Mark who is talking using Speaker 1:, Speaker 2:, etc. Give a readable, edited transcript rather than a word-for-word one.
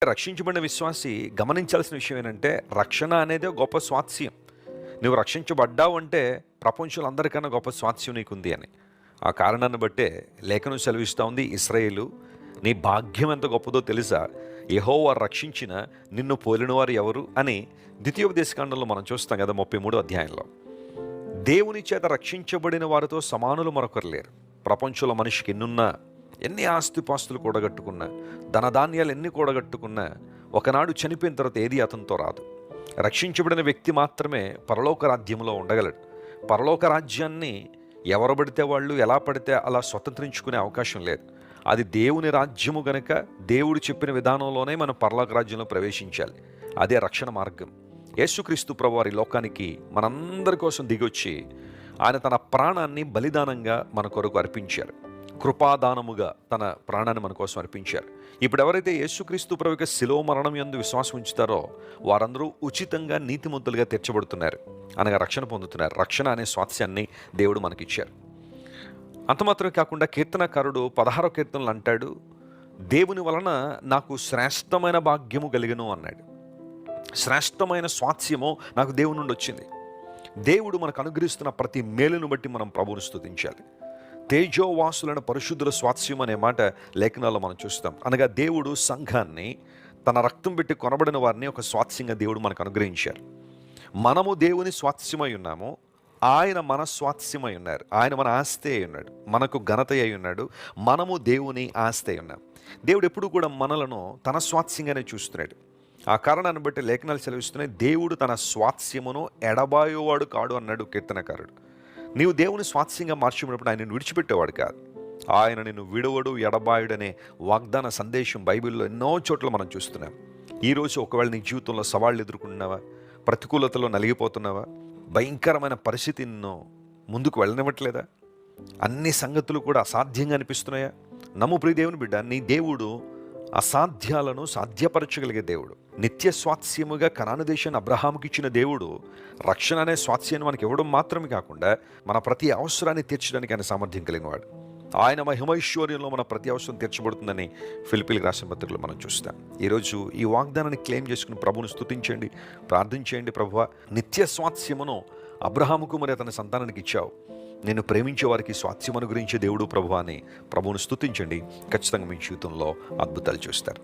Speaker 1: రక్షించబడిన విశ్వాసి గమనించాల్సిన విషయం ఏంటంటే, రక్షణ అనేది ఒక గొప్ప స్వాస్థ్యం. నువ్వు రక్షించబడ్డావు అంటే ప్రపంచంలో అందరికన్నా గొప్ప స్వాస్థ్యం నీకుంది అని. ఆ కారణాన్ని బట్టే లేఖనం సెలవిస్తూ ఉంది, ఇశ్రాయేలు నీ భాగ్యం ఎంత గొప్పదో తెలుసా, యెహోవా రక్షించిన నిన్ను పోలినవారు ఎవరు అని ద్వితీయోపదేశకాండంలో మనం చూస్తాం కదా, 33వ అధ్యాయంలో. దేవుని చేత రక్షించబడిన వారితో సమానులు మరొకరు లేరు. ప్రపంచంలో మనిషికి ఎన్నున్నా, ఎన్ని ఆస్తిపాస్తులు కూడగట్టుకున్నా, ధనధాన్యాలు ఎన్ని కూడగట్టుకున్నా, ఒకనాడు చనిపోయిన తర్వాత ఏది అతనితో రాదు. రక్షించబడిన వ్యక్తి మాత్రమే పరలోక రాజ్యంలో ఉండగలడు. పరలోక రాజ్యాన్ని ఎవరు పడితే వాళ్ళు ఎలా పడితే అలా స్వతంత్రించుకునే అవకాశం లేదు. అది దేవుని రాజ్యము గనక దేవుడు చెప్పిన విధానంలోనే మనం పరలోక రాజ్యంలో ప్రవేశించాలి. అదే రక్షణ మార్గం. యేసుక్రీస్తు ప్రభువారి లోకానికి మనందరి కోసం దిగొచ్చి ఆయన తన ప్రాణాన్ని బలిదానంగా మన కొరకు అర్పించారు. కృపాదానముగా తన ప్రాణాన్ని మన కోసం అర్పించారు. ఇప్పుడు ఎవరైతే యేసుక్రీస్తు ప్రభు యొక్క శిలువ మరణం యందు విశ్వాసం ఉంచుతారో వారందరూ ఉచితంగా నీతిమంతులుగా తీర్చబడుతున్నారు, అనగా రక్షణ పొందుతున్నారు. రక్షణ అనే స్వాస్థ్యాన్ని దేవుడు మనకిచ్చారు. అంత మాత్రమే కాకుండా కీర్తనకారుడు 16వ కీర్తనలు అంటాడు, దేవుని వలన నాకు శ్రేష్టమైన భాగ్యము కలిగను అన్నాడు. శ్రేష్టమైన స్వాస్థ్యము నాకు దేవుని నుండి వచ్చింది. దేవుడు మనకు అనుగ్రహిస్తున్న ప్రతి మేలును బట్టి మనం ప్రభువును స్తుతించాలి. తేజోవాసులైన పరిశుద్ధుల స్వాస్థ్యం అనే మాట లేఖనాల్లో మనం చూస్తాం. అనగా దేవుడు సంఘాన్ని, తన రక్తం పెట్టి కొనబడిన వారిని ఒక స్వాస్థ్యంగా దేవుడు మనకు అనుగ్రహించారు. మనము దేవుని స్వాస్థ్యమై ఉన్నాము, ఆయన మన స్వాస్థ్యమై ఉన్నారు. ఆయన మన ఆస్తి అయి ఉన్నాడు, మనకు ఘనత అయి ఉన్నాడు. మనము దేవుని ఆస్తి అయి ఉన్నాం. దేవుడు ఎప్పుడు కూడా మనలను తన స్వాస్థ్యంగానే చూస్తున్నాడు. ఆ కారణాన్ని బట్టి లేఖనాలు సెలవిస్తున్నాయి, దేవుడు తన స్వాస్థ్యమును ఎడబాయేవాడు కాడు అన్నాడు కీర్తనకారుడు. నీవు దేవుని స్వాస్థ్యంగా మార్చుకున్నప్పుడు ఆయన నిన్ను విడిచిపెట్టేవాడు కాదు. ఆయన నిన్ను విడవడు ఎడబాయుడనే వాగ్దాన సందేశం బైబిల్లో ఎన్నో చోట్ల మనం చూస్తున్నాం. ఈరోజు ఒకవేళ నీ జీవితంలో సవాళ్ళు ఎదుర్కొంటున్నావా, ప్రతికూలతలో నలిగిపోతున్నావా, భయంకరమైన పరిస్థితి నిన్ను ముందుకు వెళ్ళనివ్వట్లేదా, అన్ని సంగతులు కూడా అసాధ్యంగా అనిపిస్తున్నాయా? నమ్ము ప్రియ దేవుని బిడ్డ, నీ దేవుడు అసాధ్యాలను సాధ్యపరచగలిగే దేవుడు. నిత్య స్వాస్థ్యముగా కనాను దేశాన్ని అబ్రహాముకి ఇచ్చిన దేవుడు రక్షణ అనే స్వాస్థ్యాన్ని మనకి ఇవ్వడం మాత్రమే కాకుండా మన ప్రతి అవసరాన్ని తీర్చడానికి ఆయన సామర్థ్యం కలిగినవాడు. ఆయన మహిమైశ్వర్యంలో మన ప్రతి అవసరం తీర్చబడుతుందని ఫిలిప్పీలకు రాసిన పత్రికలో మనం చూస్తాం. ఈరోజు ఈ వాగ్దానాన్ని క్లెయిమ్ చేసుకుని ప్రభువును స్తుతించండి, ప్రార్థించేయండి. ప్రభువా, నిత్య స్వాస్థ్యమును అబ్రహాముకు మరి అతని సంతానానికి ఇచ్చావు. నేను ప్రేమించే వారికి స్వాస్థ్యం అనుగ్రహించే దేవుడు ప్రభువా అని ప్రభువును స్తుతించండి. ఖచ్చితంగా మీ జీవితంలో అద్భుతాలు చూస్తారు.